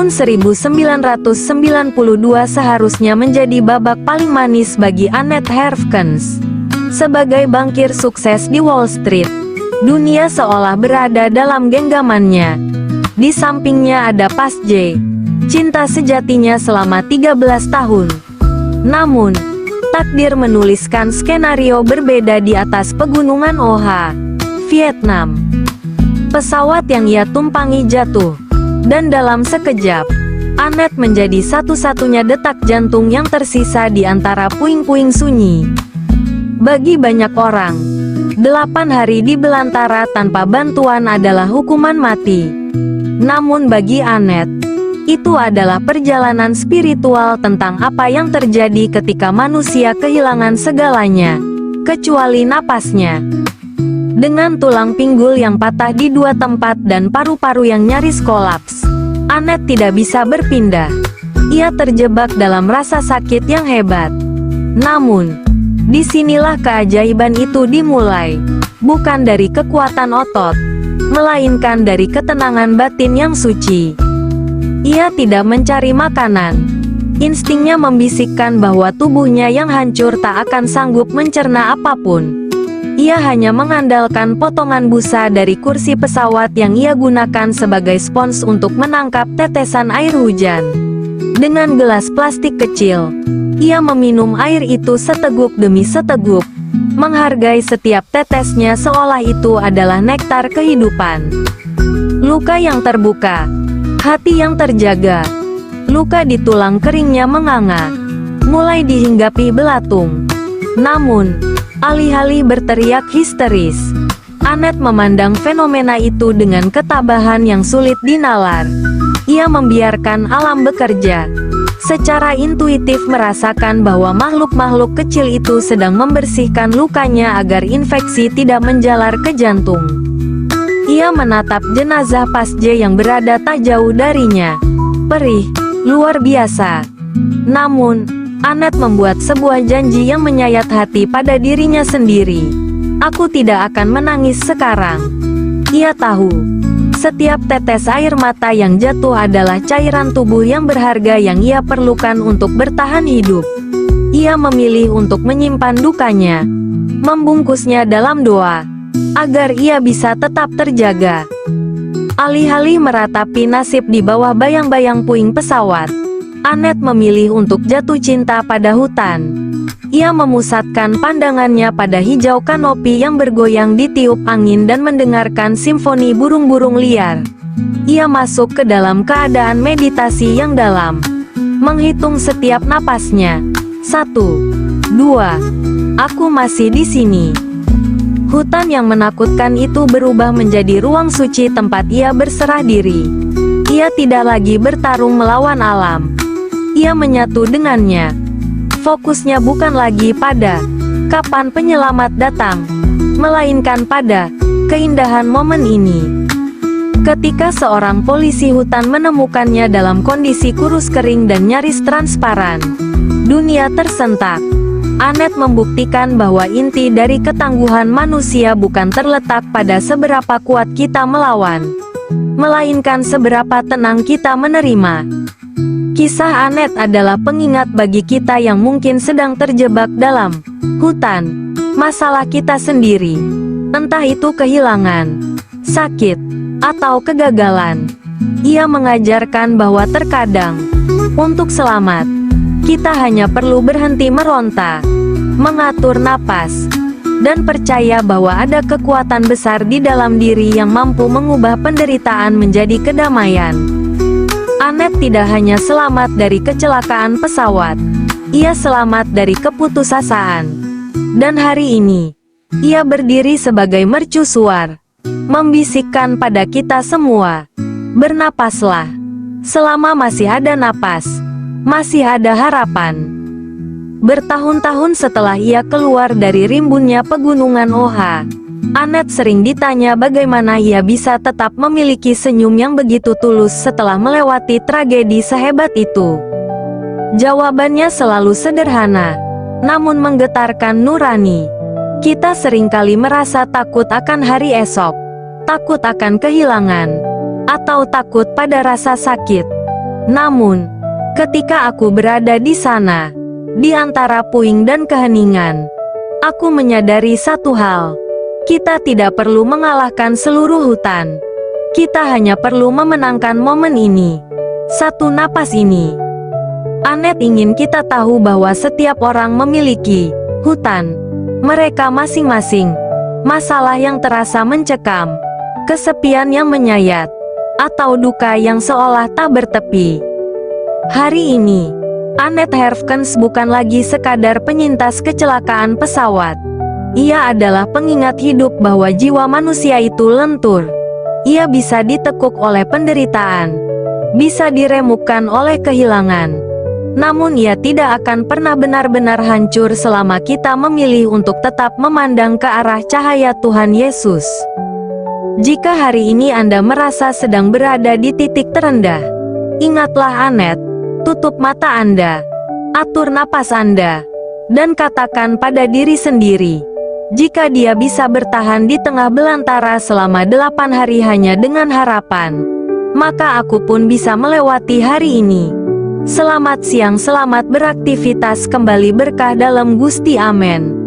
Tahun 1992 seharusnya menjadi babak paling manis bagi Annette Herfkens. Sebagai bankir sukses di Wall Street, dunia seolah berada dalam genggamannya. Di sampingnya ada Pas J, cinta sejatinya selama 13 tahun. Namun, takdir menuliskan skenario berbeda di atas pegunungan Oha, Vietnam. Pesawat yang ia tumpangi jatuh, dan dalam sekejap, Annette menjadi satu-satunya detak jantung yang tersisa di antara puing-puing sunyi. Bagi banyak orang, 8 hari di belantara tanpa bantuan adalah hukuman mati. Namun bagi Annette, itu adalah perjalanan spiritual tentang apa yang terjadi ketika manusia kehilangan segalanya, kecuali napasnya. Dengan tulang pinggul yang patah di 2 tempat dan paru-paru yang nyaris kolaps, Annette tidak bisa berpindah. Ia terjebak dalam rasa sakit yang hebat. Namun, disinilah keajaiban itu dimulai. Bukan dari kekuatan otot, melainkan dari ketenangan batin yang suci. Ia tidak mencari makanan. Instingnya membisikkan bahwa tubuhnya yang hancur tak akan sanggup mencerna apapun. Ia hanya mengandalkan potongan busa dari kursi pesawat yang ia gunakan sebagai spons untuk menangkap tetesan air hujan. Dengan gelas plastik kecil, ia meminum air itu seteguk demi seteguk, menghargai setiap tetesnya seolah itu adalah nektar kehidupan. Luka yang terbuka, hati yang terjaga, luka di tulang keringnya menganga, mulai dihinggapi belatung. Namun, alih-alih berteriak histeris, Annette memandang fenomena itu dengan ketabahan yang sulit dinalar. Ia membiarkan alam bekerja. Secara intuitif merasakan bahwa makhluk-makhluk kecil itu sedang membersihkan lukanya agar infeksi tidak menjalar ke jantung. Ia menatap jenazah Pas J yang berada tak jauh darinya. Perih, luar biasa. Namun, Annette membuat sebuah janji yang menyayat hati pada dirinya sendiri. Aku tidak akan menangis sekarang. Ia tahu, setiap tetes air mata yang jatuh adalah cairan tubuh yang berharga yang ia perlukan untuk bertahan hidup. Ia memilih untuk menyimpan dukanya, membungkusnya dalam doa, agar ia bisa tetap terjaga. Alih-alih meratapi nasib di bawah bayang-bayang puing pesawat, Annette memilih untuk jatuh cinta pada hutan. Ia memusatkan pandangannya pada hijau kanopi yang bergoyang ditiup angin dan mendengarkan simfoni burung-burung liar. Ia masuk ke dalam keadaan meditasi yang dalam, menghitung setiap napasnya. 1, 2, aku masih di sini. Hutan yang menakutkan itu berubah menjadi ruang suci tempat ia berserah diri. Ia tidak lagi bertarung melawan alam. Ia menyatu dengannya. Fokusnya bukan lagi pada kapan penyelamat datang, melainkan pada keindahan momen ini. Ketika seorang polisi hutan menemukannya dalam kondisi kurus kering dan nyaris transparan, dunia tersentak. Annette membuktikan bahwa inti dari ketangguhan manusia bukan terletak pada seberapa kuat kita melawan, melainkan seberapa tenang kita menerima. Kisah Annette adalah pengingat bagi kita yang mungkin sedang terjebak dalam hutan masalah kita sendiri. Entah itu kehilangan, sakit, atau kegagalan. Ia mengajarkan bahwa terkadang, untuk selamat, kita hanya perlu berhenti meronta, mengatur napas, dan percaya bahwa ada kekuatan besar di dalam diri yang mampu mengubah penderitaan menjadi kedamaian. Annette tidak hanya selamat dari kecelakaan pesawat, ia selamat dari keputusasaan. Dan hari ini, ia berdiri sebagai mercusuar, membisikkan pada kita semua, bernapaslah. Selama masih ada napas, masih ada harapan. Bertahun-tahun setelah ia keluar dari rimbunnya pegunungan Oha, Annette sering ditanya bagaimana ia bisa tetap memiliki senyum yang begitu tulus setelah melewati tragedi sehebat itu. Jawabannya selalu sederhana, namun menggetarkan nurani. Kita seringkali merasa takut akan hari esok, takut akan kehilangan, atau takut pada rasa sakit. Namun, ketika aku berada di sana, di antara puing dan keheningan, aku menyadari satu hal. Kita tidak perlu mengalahkan seluruh hutan. Kita hanya perlu memenangkan momen ini. Satu napas ini. Annette ingin kita tahu bahwa setiap orang memiliki hutan mereka masing-masing. Masalah yang terasa mencekam, kesepian yang menyayat, atau duka yang seolah tak bertepi. Hari ini, Annette Herfkens bukan lagi sekadar penyintas kecelakaan pesawat. Ia adalah pengingat hidup bahwa jiwa manusia itu lentur. Ia bisa ditekuk oleh penderitaan, bisa diremukkan oleh kehilangan. Namun ia tidak akan pernah benar-benar hancur selama kita memilih untuk tetap memandang ke arah cahaya Tuhan Yesus. Jika hari ini Anda merasa sedang berada di titik terendah, ingatlah Annette, tutup mata Anda, atur napas Anda, dan katakan pada diri sendiri, jika dia bisa bertahan di tengah belantara selama 8 hari hanya dengan harapan, maka aku pun bisa melewati hari ini. Selamat siang, selamat beraktivitas kembali berkah dalam Gusti, amin.